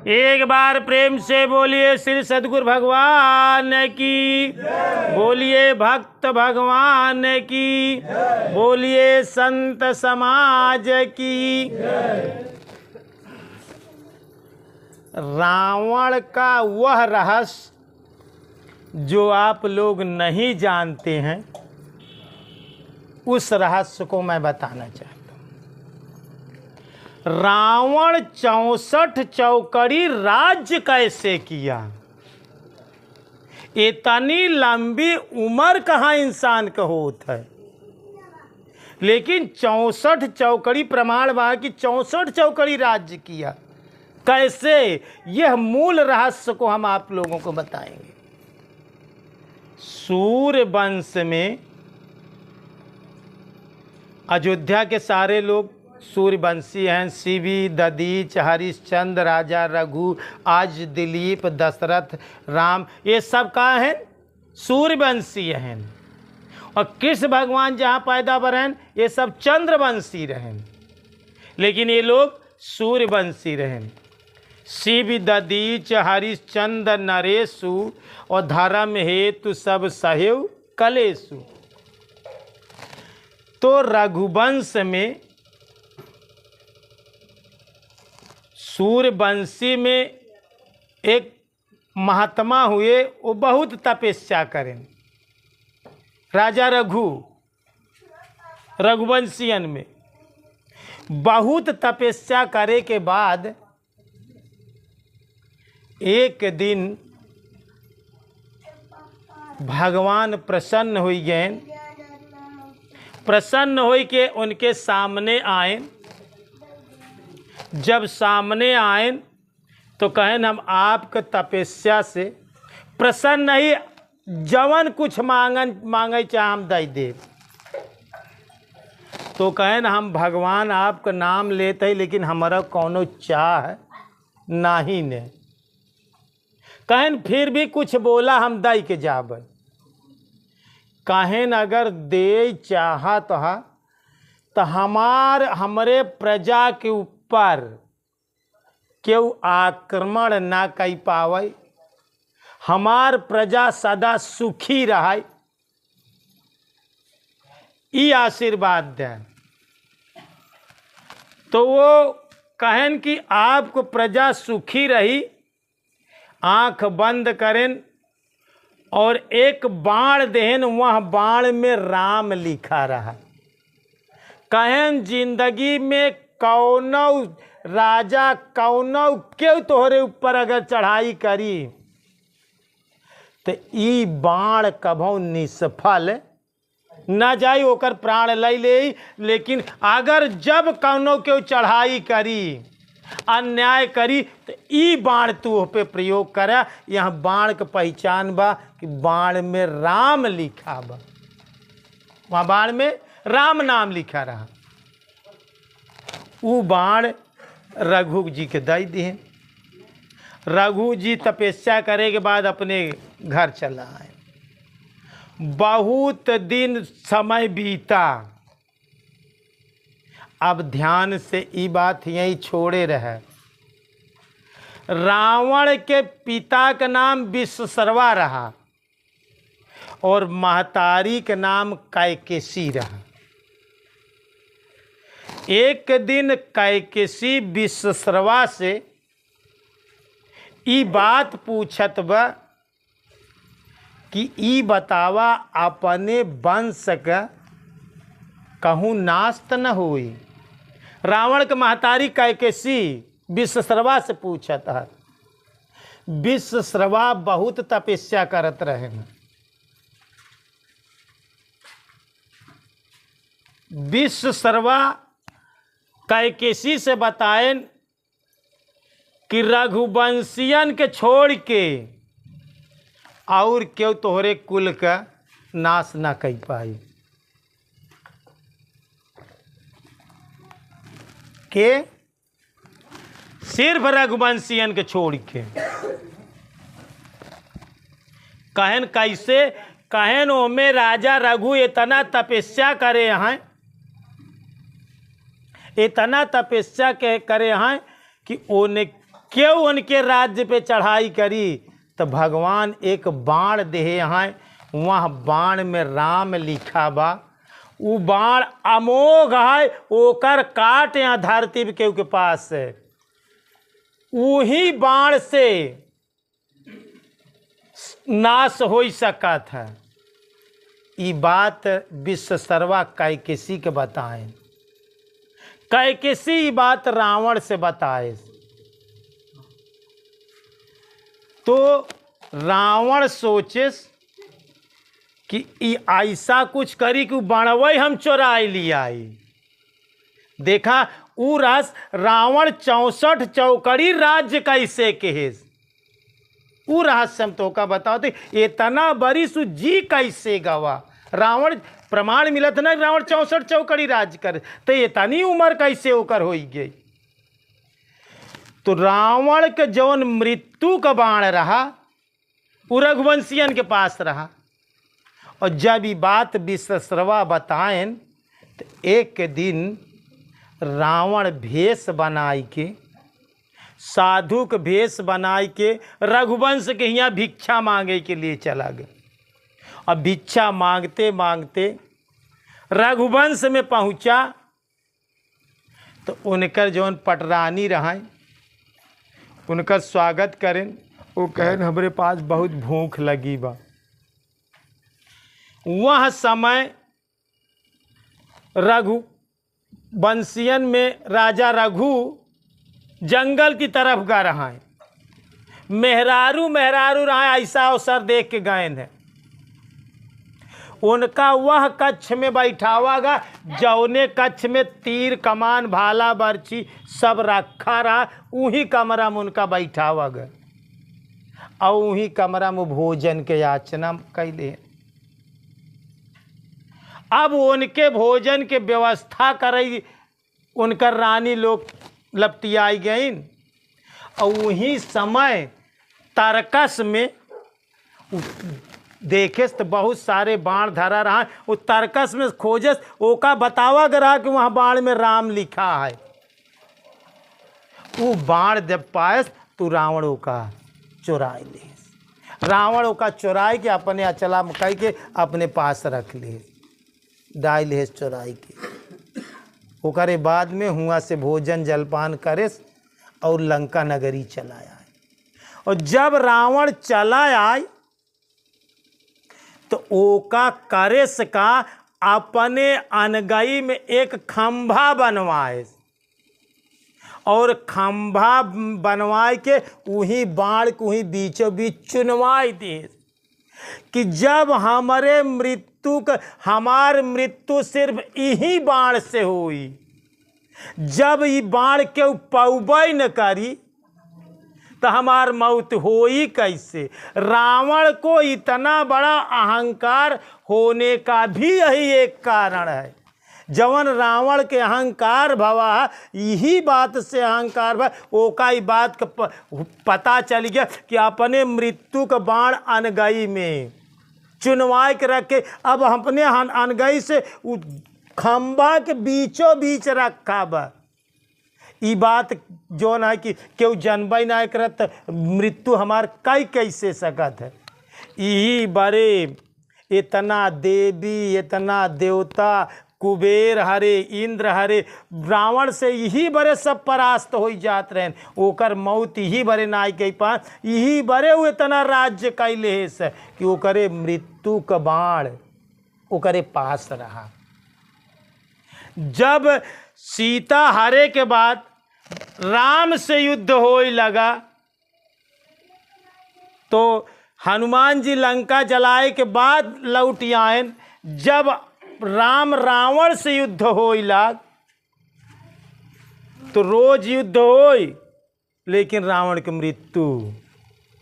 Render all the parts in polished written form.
एक बार प्रेम से बोलिए श्री सद्गुरु भगवान की, बोलिए भक्त भगवान की, बोलिए संत समाज की। रावण का वह रहस्य जो आप लोग नहीं जानते हैं, उस रहस्य को मैं बताना चाहता हूँ। रावण 64 चौकड़ी राज्य कैसे किया? इतनी लंबी उम्र कहाँ इंसान का होता है, लेकिन 64 चौकड़ी प्रमाण बा कि 64 चौकड़ी राज्य किया कैसे, यह मूल रहस्य को हम आप लोगों को बताएंगे। सूर्य वंश में अयोध्या के सारे लोग सूर्यवंशी हैं। शिवी, ददीच, हरिश्चंद्र, राजा रघु, आज दिलीप, दशरथ, राम, ये सब कहाँ हैं? सूर्यवंशी हैं। और कृष्ण भगवान जहाँ पैदा बरहन, ये सब चंद्रवंशी रहें, लेकिन ये लोग सूर्यवंशी रहें। शिव, ददीच, हरिश्चंद्र, नरेशु, और धर्म हेतु सब सहेव कलेशु। तो रघुवंश में सूर्यवंशी में एक महात्मा हुए, वो बहुत तपस्या करें। राजा रघुवंशियन में बहुत तपस्या करे के बाद एक दिन भगवान प्रसन्न हो गए। प्रसन्न हो के उनके सामने आए। जब सामने आए तो कहें हम आपके तपस्या से प्रसन्न नहीं, जवन कुछ मांगे चाहे हम दे दे। तो कहें हम भगवान आपका नाम लेते हैं, लेकिन हमारा कोनो चाह नहीं ने। कहें फिर भी कुछ बोला हम दई के जाब। कहें अगर दे चाहत है तो हमरे प्रजा के ऊपर केहू आक्रमण ना कर पावे, हमार प्रजा सदा सुखी रहे, ये आशीर्वाद दें। तो वो कहें कि आपको प्रजा सुखी रही। आंख बंद करें और एक बाण देन, वह बाण में राम लिखा रहा। कहें जिंदगी में कौनो राजा कौनो क्यों तोहरे ऊपर अगर चढ़ाई करी तो ई बाण कभो निष्फल न जाई, ओकर प्राण ले। लेकिन अगर जब कौनो क्यों चढ़ाई करी, अन्याय करी, तो ई बाण तू पे प्रयोग करा। यहाँ बाण के पहचान बा कि बाण में राम लिखा बा, वहाँ बाण में राम नाम लिखा रहा। वो बाण रघु जी के दई दिए। रघु जी तपस्या करे के बाद अपने घर चला आए। बहुत दिन समय बीता। अब ध्यान से ये बात यही छोड़े रहे। रावण के पिता का नाम विश्वसर्वा रहा और महतारी का नाम कैकेसी रहा। एक दिन कैकेसी विश्वसर्वा से ई बात पूछत बा कि ई बतावा अपने वंश का कहूँ नाश त न हुई। रावण के महतारी कैकेसी विश्वसर्वा से पूछत है। विश्वसर्वा बहुत तपस्या करत रहे। विश्वसर्वा कैकेसी से बताएं कि रघुवंशियन के छोड़ के और क्यों तोहरे कुल का नाश ना कर पाई। के सिर्फ रघुवंशियन के छोड़ के। कहन कैसे? कहन ओमे राजा रघु इतना तपस्या करे हैं, इतना तपस्या के करे हैं कि उन्हें क्यों उनके राज्य पे चढ़ाई करी, तो भगवान एक बाण दे हैं, वह बाण में राम लिखा बा। वो बाण अमोघ है, ओकर काट यहाँ धरती पे के पास है, वही बाण से नाश हो सकत है। ये बात विश्वसर्वा कैकेसी के बताएं। कैकेसी ये बात रावण से बताए तो रावण सोचे कि ऐसा कुछ करी कि बाणवई हम चोराई लिया। देखा उ रस रावण 64 चौकड़ी राज्य कैसे के उ रहस्य हम तो का बताओ थे। इतना बड़ी सु जी कैसे गवा, रावण प्रमाण मिलत ना रावण 64 चौकड़ी राज्य कर, तो इतनी उम्र कैसे होकर हो गई। तो रावण के जौन मृत्यु का बाण रहा वो रघुवंशियन के पास रहा। और जब ये बात विश्वसर्वा बताएं तो एक दिन रावण भेष बनाई के, साधु के भेष बनाई के रघुवंश के यहाँ भिक्षा मांगे के लिए चला गया। और भिक्षा मांगते मांगते रघुवंश में पहुँचा तो उनकर जौन पटरानी रहा उनका स्वागत करें। वो कहें हमारे पास बहुत भूख लगी बा। वह समय रघुवंशियन में राजा रघु जंगल की तरफ गा रहा है। मेहरारू रहा ऐसा अवसर देख के गए हैं। उनका वह कक्ष में बैठावागा जौने कक्ष में तीर कमान भाला बर्छी सब रखा रहा, वही कमरा में उनका बैठावागा और वही कमरा में भोजन के याचना कैले। अब उनके भोजन के व्यवस्था करई उनकर रानी लोग लपटियाई गई। और वही समय तरकस में देखे तो बहुत सारे बाण धरा रहा। वो तरकस में खोजस ओका बतावा रहा कि वहाँ बाण में राम लिखा है। वो बाण जब पायस तो रावण का चुराए ले। रावण का चुराए के अपने अचला में कह के अपने पास रख ले, डाल ले चुराई के। ओकरे बाद में हुआ से भोजन जलपान करे और लंका नगरी चला आए। और जब रावण चला आए तो ओका करेस का अपने अनगई में एक खंभा बनवाए और खंभा बनवाए के वही बाण को वही बीचों बीच चुनवाई दे कि जब हमारे हमार मृत्यु सिर्फ यही बाण से हुई। जब ये बाण के पौबई न करी तो हमार मौत होई कैसे। रावण को इतना बड़ा अहंकार होने का भी यही एक कारण है। जवन रावण के अहंकार भवा यही बात से अहंकार भा ओका ही बात का पता चल गया कि अपने मृत्यु का बाण अनगई में चुनवाई के रख के अब अपने अनगई से खंभा के बीचों बीच रखा बा। ई बात जो ना कि क्यों जनबई ना करत मृत्यु हमार कई कैसे सकत है। यही बड़े इतना देवी इतना देवता कुबेर हरे इंद्र हरे रावण से यही बड़े सब परास्त हो जात रहे। ओकर मौत यही बड़े ना के पास यही बड़े वो इतना राज्य कैले है कि ओकरे मृत्यु का बाण ओकरे पास रहा। जब सीता हरे के बाद राम से युद्ध होए लगा तो हनुमान जी लंका जलाए के बाद लौट आए। जब राम रावण से युद्ध होए लग तो रोज युद्ध होए लेकिन रावण की मृत्यु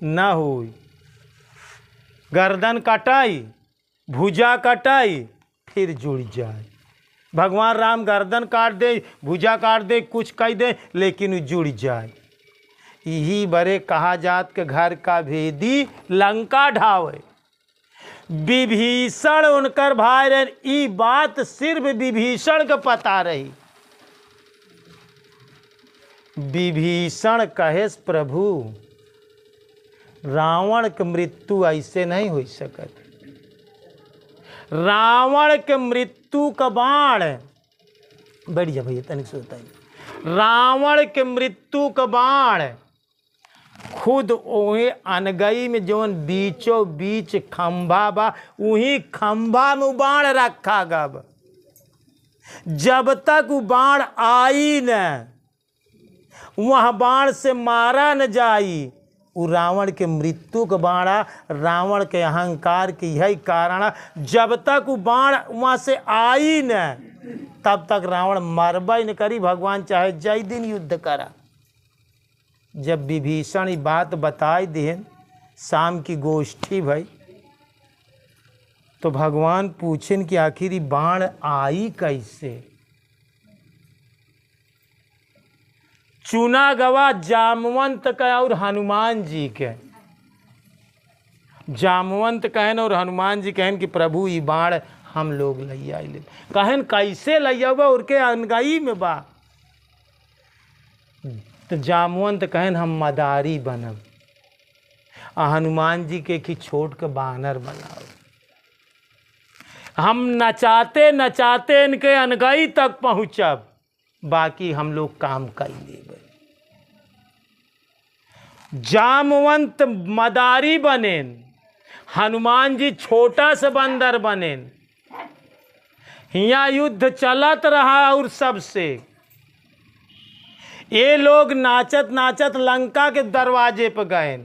न हुई। गर्दन कटाई भुजा कटाई फिर जुड़ जाए। भगवान राम गर्दन काट दे भुजा काट दे कुछ कह दे लेकिन जुड़ जाए। यही बड़े कहा जात के घर का भेदी लंका ढावे। विभीषण उनकर भाई रहे। ई बात सिर्फ विभीषण के पता रही विभीषण कहेस प्रभु रावण के मृत्यु ऐसे नहीं हो सकत। रावण के मृत्यु का बाण, बैठ जा भैया तनिक सोता है। रावण के मृत्यु का बाण खुद ओहे अनगई में जौन बीचों बीच खंभा बा वही खंभा में बाण रखा गब। जब तक वो बाण आई न वह बाण से मारा न जाई। वो रावण के मृत्यु का बाणा, रावण के अहंकार के यही कारण। जब तक वो बाण वहाँ से आई न तब तक रावण मरबा ही न करी, भगवान चाहे जय दिन युद्ध करा। जब विभीषण ये बात बताई देन, शाम की गोष्ठी भाई, तो भगवान पूछें कि आखिर बाण आई कैसे। चुना गवा जामवंत का और हनुमान जी के। जामवंत कहन और हनुमान जी कहन कि प्रभु ये बाण हम लोग लैया ले। कहन कैसे लैया बा, उनके अनगाई में बा। तो जामवंत कहन हम मदारी बनब, हनुमान जी के कि छोट के बानर बनाओ। हम नचाते नचाते इनके अनगाई तक पहुँचब, बाकी हम लोग काम कर लेबे। जामवंत मदारी बनेन, हनुमान जी छोटा सा बंदर बनेन। हिया युद्ध चलत रहा और सबसे ये लोग नाचत नाचत लंका के दरवाजे पर गए।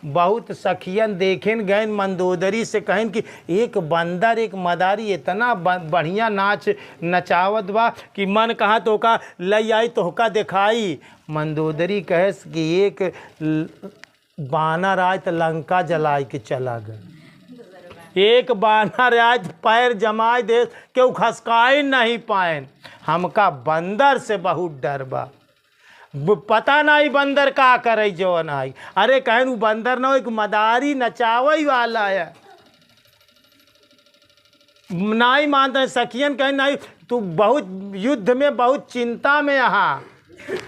बहुत सखियन देखें गए, मंदोदरी से कहन कि एक बंदर एक मदारी इतना बढ़िया नाच नचावत बा कि मन कहा तो का लई आई तोहका दिखाई। मंदोदरी कहे कि एक बानर आए तो लंका जलाए के चला गए। एक बानर आज पैर जमाए दे क्यों खसकाए नहीं पाए। हमका बंदर से बहुत डर बा, पता नहीं बंदर का करे जो आई। अरे कहन बंदर ना एक मदारी नचावई वाला है। नहीं मानते सखियन, कहें नहीं तू बहुत युद्ध में बहुत चिंता में यहाँ,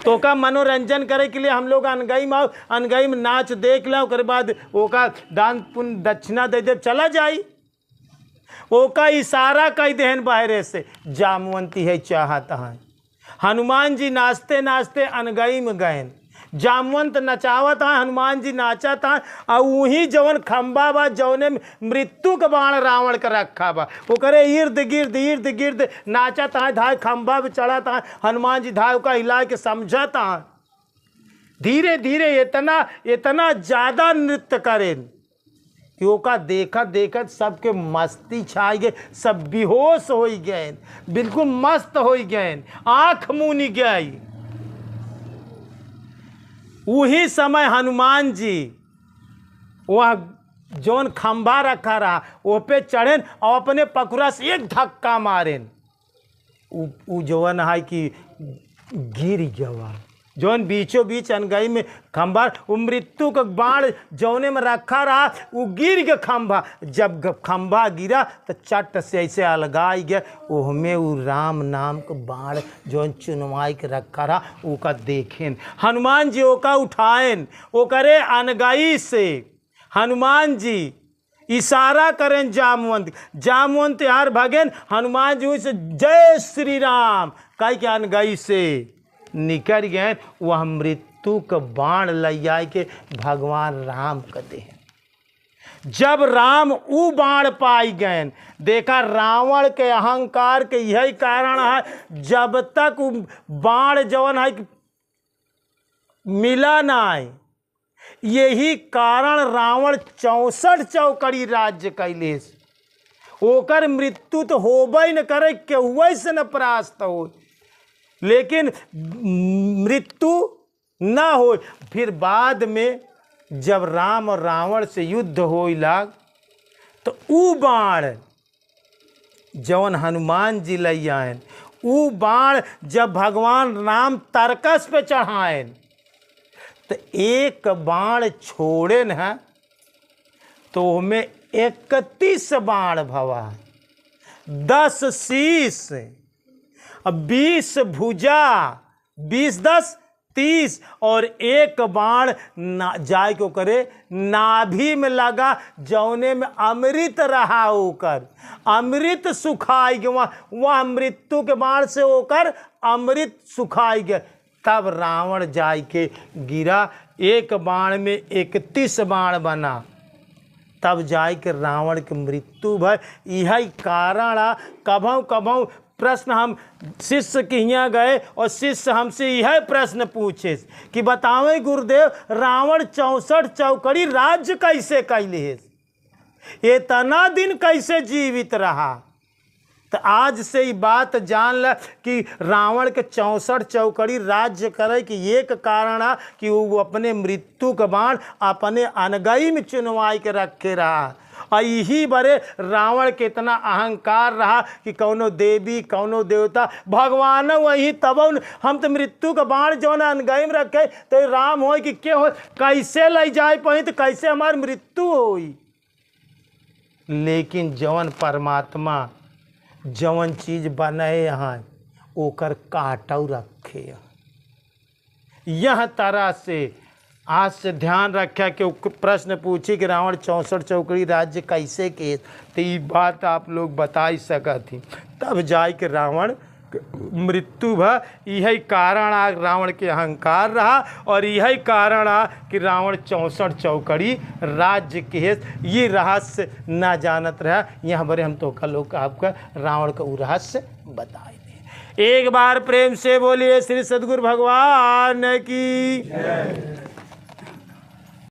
तो का मनोरंजन करे के लिए हम लोग अनगई में नाच देख लें, उसके बाद ओका दान पुण्य दक्षिणा दे दे चला जाई। ओका इशारा कई देहन बाहरे से। जामवंती है चाहता है। हनुमान जी नाचते नाचते अनगई में गए। जामवंत नचावत है, हनुमान जी नाचत है। और वही जवन खंबा बा जौने मृत्यु का बाण रावण का रखा बा, वो करे इर्द गिर्द नाचत है। धाय खंबा पे चढ़त है, हनुमान जी धाय का हिला के समझत है। धीरे धीरे इतना ज़्यादा नृत्य करें कि ओका देखत देखत सबके मस्ती छाई गए, सब बेहोश हो गए, बिल्कुल मस्त हो गए, आँख मुनी गई। वही समय हनुमान जी वह जौन खंभा रखा रहा वो पे चढ़ेन और अपने पकुरा से एक धक्का मारेन। वो जवन है कि गिर गवा, जौन बीचों बीच अनगई में खंभा, वो मृत्यु का बाण जौने में रखा रहा वो गिर गया खंभा। जब खंभा गिरा तो चट से ऐसे अलगाई गया। ओहमें वो राम नाम का बाण जौन चुनवाई के रखा रहा ओका देखें। हनुमान जी ओका उठाएन, वो करे अनगई से हनुमान जी इशारा करें जामवंत यार भगेन। हनुमान जी से जय श्री राम कह के अनगई से निकल गए। वह मृत्यु का बाण लैया के भगवान राम कहते हैं। जब राम ऊ बाण पाई गए, देखा रावण के अहंकार के यही कारण है। जब तक बाण जवन है मिला नहीं, यही कारण रावण 64 चौकड़ी राज्य कैले। ओकर मृत्यु तो होबे न करे, केहुए से न परास्त हो, लेकिन मृत्यु ना हो। फिर बाद में जब राम और रावण से युद्ध हो लाग तो ऊ बाण जवन हनुमान जी लई आयन, ऊ बाण जब भगवान राम तरकस पे चढ़ाएन तो एक बाण छोड़े न तो हमें 31 बाण भवा, 10 शीश, 20 भुजा, 20 10 30 और एक बाण जाय को करे नाभि में लगा, जौने में अमृत रहा होकर अमृत सुखाई गया, वह मृत्यु के बाण से होकर अमृत सुखाई गया। तब रावण जाय के गिरा, एक बाण में 31 बाण बना, तब जाय के रावण के मृत्यु भय। यही कारण कभों कभों प्रश्न हम शिष्य के यहाँ गए और शिष्य हमसे यह प्रश्न पूछे कि बतावे गुरुदेव, रावण 64 चौकड़ी राज्य कैसे कैले, इतना दिन कैसे जीवित रहा। तो आज से ही बात जान ल कि रावण के 64 चौकड़ी राज्य करे कि एक कारण है कि वो अपने मृत्यु के बाण अपने अनगई में चुनवाई के रखे रहा। और यही बड़े रावण के इतना अहंकार रहा कि कौनो देवी कौनो देवता भगवान वही तब हम तो मृत्यु का बाण जो ना अनगई में रखे तो राम हो कि क्या हो, कैसे ले जाए पाई तो कैसे हमारी मृत्यु होई। लेकिन जवन परमात्मा जवन चीज बनाए यहाँ ओकर काटौ रखे। यह तरह से आज से ध्यान रखा कि प्रश्न पूछी कि रावण 64 चौकड़ी राज्य कैसे के, तो ये बात आप लोग बता ही सकती। तब जाए कि रावण मृत्यु भा। यही कारण आ रावण के अहंकार रहा और यही कारण आ कि रावण 64 चौकड़ी राज्य के ये रहस्य ना जानत रहा। यहाँ बड़े हम तो का लोग आपका रावण का वो रहस्य बताए दे। एक बार प्रेम से बोलिए श्री सद्गुरु भगवान की।